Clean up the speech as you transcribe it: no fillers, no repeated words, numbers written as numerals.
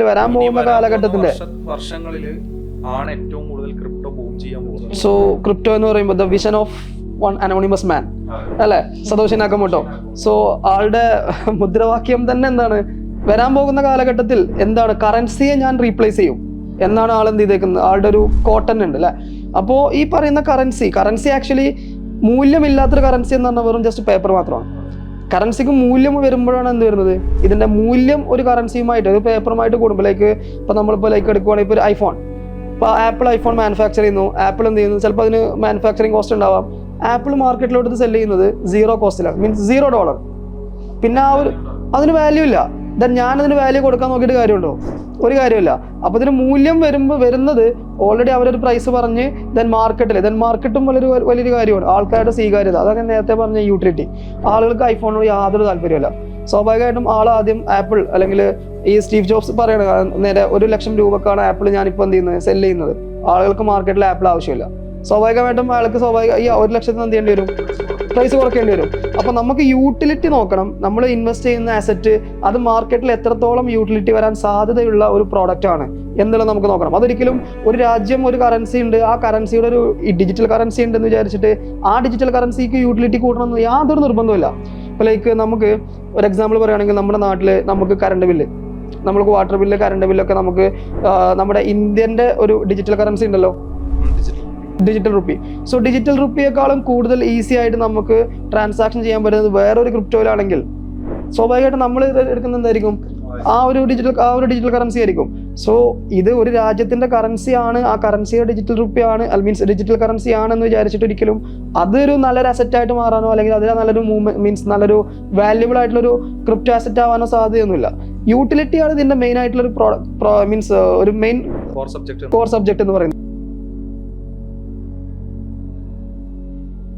വരാൻ പോകുന്ന കാലഘട്ടത്തിന്റെ വർഷങ്ങളിൽ ആണ് ഏറ്റവും കൂടുതൽ ക്രിപ്റ്റോ ബൂം ചെയ്യാൻ പോകുന്നത്. സോ ക്രിപ്റ്റോ എന്ന് പറയുമ്പോൾ the vision of one anonymous man അല്ലെ, സതോഷി നാക്കമോട്ടോ. സോ ആളുടെ മുദ്രാവാക്യം തന്നെ എന്താണ്, വരാൻ പോകുന്ന കാലഘട്ടത്തിൽ എന്താണ്, കറൻസിയെ ഞാൻ റീപ്ലേസ് ചെയ്യും എന്നാണ് ആൾ എന്ത് ചെയ്തേക്കുന്നത്. ആളുടെ ഒരു കോട്ടൺ ഉണ്ട് അല്ലെ. അപ്പോൾ ഈ പറയുന്ന കറൻസി ആക്ച്വലി മൂല്യമില്ലാത്തൊരു കറൻസി എന്ന് പറഞ്ഞാൽ വെറും ജസ്റ്റ് പേപ്പർ മാത്രമാണ്. കറൻസിക്ക് മൂല്യം വരുമ്പോഴാണ് എന്ത് വരുന്നത്, ഇതിന്റെ മൂല്യം ഒരു കറൻസിയുമായിട്ട് ഒരു പേപ്പറുമായിട്ട് കൂടുമ്പോഴേക്ക് ഇപ്പൊ നമ്മളിപ്പോൾ ലൈക്ക് എടുക്കുവാണെങ്കിൽ ഇപ്പോൾ ഒരു ഐഫോൺ, ഇപ്പോൾ ആപ്പിൾ ഐഫോൺ മാനുഫാക്ചർ ചെയ്യുന്നു, ആപ്പിൾ എന്ത് ചെയ്യുന്നു, ചിലപ്പോൾ അതിന് മാനുഫാക്ചറിങ് കോസ്റ്റ് ഉണ്ടാവാം. ആപ്പിൾ മാർക്കറ്റിലോട്ട് സെല് ചെയ്യുന്നത് 0 കോസ്റ്റിലാണ്, മീൻസ് $0. പിന്നെ ആ ഒരു അതിന് വാല്യൂ ഇല്ല. ദെൻ ഞാനതിന് വാല്യൂ കൊടുക്കാൻ നോക്കിയിട്ട് കാര്യമുണ്ടോ, ഒരു കാര്യമില്ല. അപ്പോൾ ഇതിന് മൂല്യം വരുന്നത് ഓൾറെഡി അവരൊരു പ്രൈസ് പറഞ്ഞ് മാർക്കറ്റും വലിയൊരു കാര്യമാണ്, ആൾക്കാരുടെ സ്വീകാര്യത. അതൊക്കെ നേരത്തെ പറഞ്ഞ യൂട്ടിലിറ്റി. ആളുകൾക്ക് ഐഫോണിനോട് യാതൊരു താല്പര്യമില്ല. സ്വാഭാവികമായിട്ടും ആദ്യം ആപ്പിൾ അല്ലെങ്കിൽ ഈ സ്റ്റീവ് ജോബ്സ് പറയണ നേരെ 1 ലക്ഷം രൂപക്കാണ് ആപ്പിൾ ഞാനിപ്പോൾ എന്ത് ചെയ്യുന്നത്, സെല് ചെയ്യുന്നത്. ആളുകൾക്ക് മാർക്കറ്റിൽ ആപ്പിൾ ആവശ്യമില്ല. സ്വാഭാവികമായിട്ടും അയാൾക്ക് ഈ 1 ലക്ഷത്തിന് എന്ത് ചെയ്യേണ്ടി വരും, പ്രൈസ് കുറയ്ക്കേണ്ടി വരും. അപ്പോൾ നമുക്ക് യൂട്ടിലിറ്റി നോക്കണം. നമ്മൾ ഇൻവെസ്റ്റ് ചെയ്യുന്ന അസറ്റ് അത് മാർക്കറ്റിൽ എത്രത്തോളം യൂട്ടിലിറ്റി വരാൻ സാധ്യതയുള്ള ഒരു പ്രോഡക്റ്റ് ആണ് എന്നുള്ളത് നമുക്ക് നോക്കണം. അതൊരിക്കലും ഒരു രാജ്യം ഒരു കറൻസി ഉണ്ട്, ആ കറൻസിയുടെ ഒരു ഡിജിറ്റൽ കറൻസി ഉണ്ടെന്ന് വിചാരിച്ചിട്ട് ആ ഡിജിറ്റൽ കറൻസിക്ക് യൂട്ടിലിറ്റി കൂട്ടണമെന്ന് യാതൊരു നിർബന്ധമില്ല. ഇപ്പോൾ ലൈക്ക് നമുക്ക് ഒരു എക്സാമ്പിൾ പറയുകയാണെങ്കിൽ നമ്മുടെ നാട്ടിൽ നമുക്ക് കറണ്ട് ബില്ല്, നമ്മൾക്ക് വാട്ടർ ബില്ല്, കറണ്ട് ബില്ലൊക്കെ നമുക്ക് നമ്മുടെ ഇന്ത്യൻ്റെ ഒരു ഡിജിറ്റൽ കറൻസി ഉണ്ടല്ലോ, ഡിജിറ്റൽ റുപ്പി. സോ ഡിജിറ്റൽ റുപ്പിയേക്കാളും കൂടുതൽ ഈസി ആയിട്ട് നമുക്ക് ട്രാൻസാക്ഷൻ ചെയ്യാൻ പറ്റുന്നത് വേറൊരു ക്രിപ്റ്റോയിലാണെങ്കിൽ സ്വാഭാവികമായിട്ടും നമ്മൾ എടുക്കുന്നത് എന്തായിരിക്കും, ആ ഒരു ഡിജിറ്റൽ കറൻസി ആയിരിക്കും. സോ ഇത് ഒരു രാജ്യത്തിന്റെ കറൻസി ആണ്, ആ കറൻസിയുടെ ഡിജിറ്റൽ റുപ്പി ആണ്, മീൻസ് ഡിജിറ്റൽ കറൻസി ആണെന്ന് വിചാരിച്ചിട്ട് ഒരിക്കലും അതൊരു നല്ലൊരു അസറ്റായിട്ട് മാറാനോ അല്ലെങ്കിൽ അതിന് നല്ലൊരു നല്ലൊരു വാല്യുബിൾ ആയിട്ടുള്ളൊരു ക്രിപ്റ്റോ അസറ്റ് ആവാനോ സാധ്യതയൊന്നുമില്ല. യൂട്ടിലിറ്റി ആണ് ഇതിന്റെ മെയിൻ ആയിട്ടുള്ള ഒരു ഒരു മെയിൻ കോർ സബ്ജക്ട് എന്ന് പറയുന്നത്.